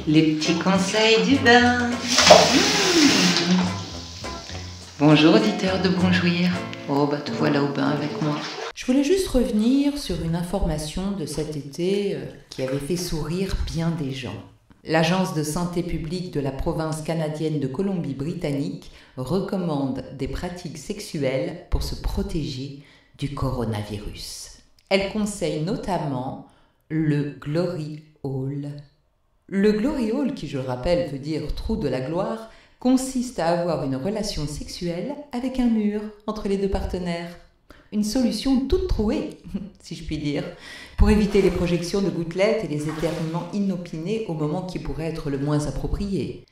Les petits conseils du bain. Bonjour auditeurs de Bonjouir. Oh te voilà au bain avec moi. Je voulais juste revenir sur une information de cet été qui avait fait sourire bien des gens. L'Agence de santé publique de la province canadienne de Colombie-Britannique recommande des pratiques sexuelles pour se protéger du coronavirus. Elle conseille notamment le Glory Hole. Le Glory Hole, qui je le rappelle veut dire trou de la gloire, consiste à avoir une relation sexuelle avec un mur entre les deux partenaires. Une solution toute trouée, si je puis dire, pour éviter les projections de gouttelettes et les éternuements inopinés au moment qui pourrait être le moins approprié.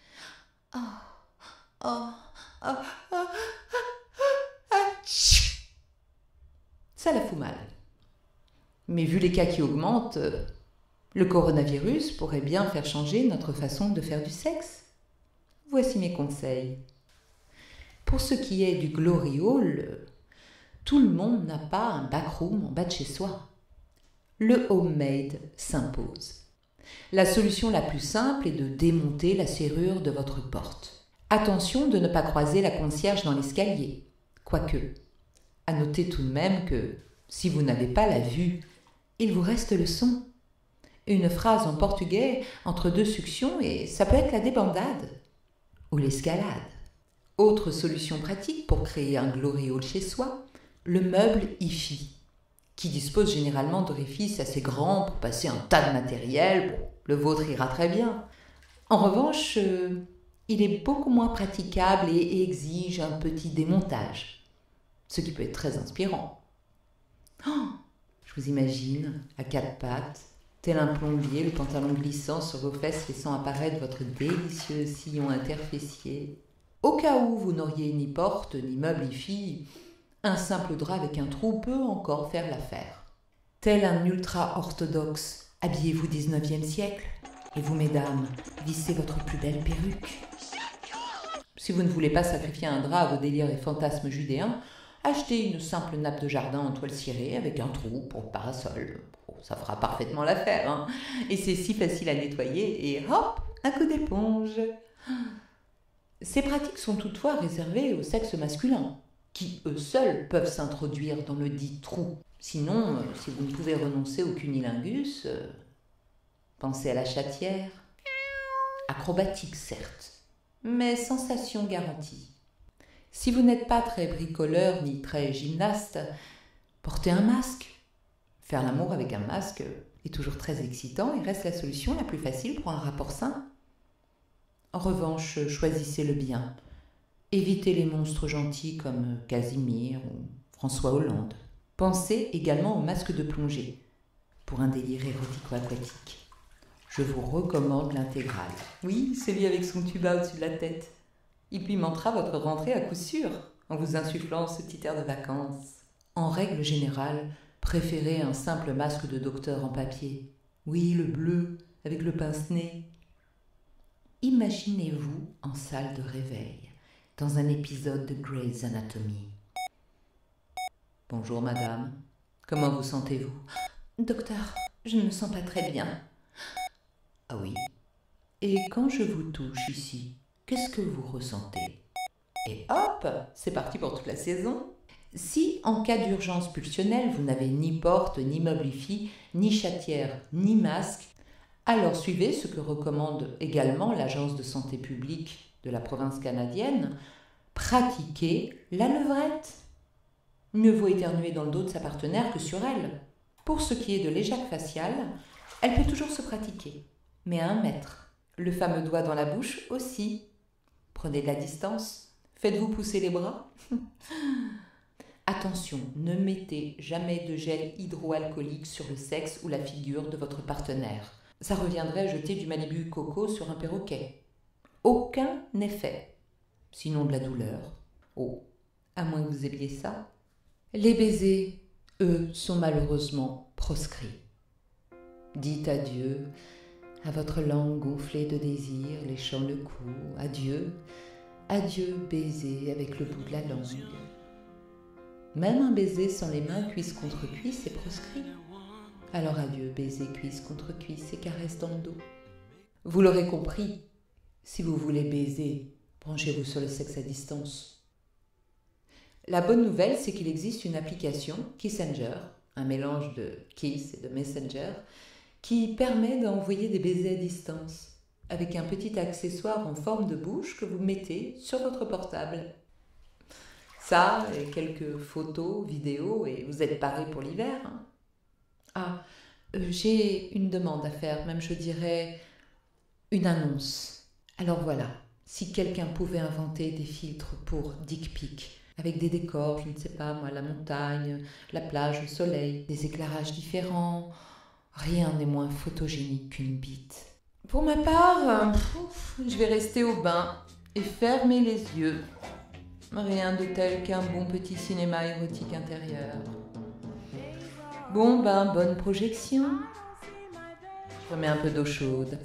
Ça la fout mal. Mais vu les cas qui augmentent, le coronavirus pourrait bien faire changer notre façon de faire du sexe. Voici mes conseils. Pour ce qui est du Glory Hole, tout le monde n'a pas un backroom en bas de chez soi. Le homemade s'impose. La solution la plus simple est de démonter la serrure de votre porte. Attention de ne pas croiser la concierge dans l'escalier. Quoique, à noter tout de même que, si vous n'avez pas la vue, il vous reste le son. Une phrase en portugais entre deux suctions et ça peut être la débandade ou l'escalade. Autre solution pratique pour créer un Glory Hole chez soi, le meuble hi-fi, qui dispose généralement d'orifices assez grands pour passer un tas de matériel. Bon, le vôtre ira très bien. En revanche, il est beaucoup moins praticable et exige un petit démontage, ce qui peut être très inspirant. Je vous imagine à quatre pattes, tel un plombier, le pantalon glissant sur vos fesses laissant apparaître votre délicieux sillon interfessier. Au cas où vous n'auriez ni porte ni meuble hi-fi, un simple drap avec un trou peut encore faire l'affaire. Tel un ultra-orthodoxe, habillez-vous 19e siècle. Et vous, mesdames, vissez votre plus belle perruque. Si vous ne voulez pas sacrifier un drap à vos délires et fantasmes judéens, achetez une simple nappe de jardin en toile cirée avec un trou pour le parasol. Bon, ça fera parfaitement l'affaire, hein. Et c'est si facile à nettoyer et hop, un coup d'éponge. Ces pratiques sont toutefois réservées au sexe masculin, qui eux seuls peuvent s'introduire dans le dit trou. Sinon, si vous ne pouvez renoncer au cunilingus, pensez à la chatière. Acrobatique certes, mais sensation garantie. Si vous n'êtes pas très bricoleur ni très gymnaste, portez un masque. Faire l'amour avec un masque est toujours très excitant et reste la solution la plus facile pour un rapport sain. En revanche, choisissez-le bien. Évitez les monstres gentils comme Casimir ou François Hollande. Pensez également au masque de plongée, pour un délire érotico-aquatique. Je vous recommande l'intégrale. Oui, celui avec son tuba au-dessus de la tête. Il pimentera votre rentrée à coup sûr, en vous insufflant ce petit air de vacances. En règle générale, préférez un simple masque de docteur en papier. Oui, le bleu, avec le pince-nez. Imaginez-vous en salle de réveil, dans un épisode de Grey's Anatomy. Bonjour madame, comment vous sentez-vous? Docteur, je ne me sens pas très bien. Ah oui? Et quand je vous touche ici, qu'est-ce que vous ressentez? Et hop, c'est parti pour toute la saison. Si, en cas d'urgence pulsionnelle, vous n'avez ni porte, ni meuble hi-fi, ni chatière, ni masque, alors suivez ce que recommande également l'Agence de santé publique de la province canadienne, pratiquez la levrette. Mieux vaut éternuer dans le dos de sa partenaire que sur elle. Pour ce qui est de l'éjac facial, elle peut toujours se pratiquer, mais à 1 mètre. Le fameux doigt dans la bouche aussi. Prenez de la distance, faites-vous pousser les bras. Attention, ne mettez jamais de gel hydroalcoolique sur le sexe ou la figure de votre partenaire. Ça reviendrait à jeter du Malibu Coco sur un perroquet. Aucun effet, sinon de la douleur. Oh, à moins que vous aimiez ça. Les baisers, eux, sont malheureusement proscrits. Dites adieu à votre langue gonflée de désir, léchant le cou. Adieu, adieu baiser avec le bout de la langue. Même un baiser sans les mains cuisse contre cuisse est proscrit. Alors adieu baiser cuisse contre cuisse et caresse dans le dos. Vous l'aurez compris, si vous voulez baiser, branchez-vous sur le sexe à distance. La bonne nouvelle, c'est qu'il existe une application, Kissenger, un mélange de Kiss et de Messenger, qui permet d'envoyer des baisers à distance, avec un petit accessoire en forme de bouche que vous mettez sur votre portable. Ça, et quelques photos, vidéos, et vous êtes parés pour l'hiver. J'ai une demande à faire, même je dirais une annonce. Alors voilà, si quelqu'un pouvait inventer des filtres pour dick pic, avec des décors, je ne sais pas moi, la montagne, la plage, le soleil, des éclairages différents, rien n'est moins photogénique qu'une bite. Pour ma part, je vais rester au bain et fermer les yeux. Rien de tel qu'un bon petit cinéma érotique intérieur. Bonne projection. Je remets un peu d'eau chaude.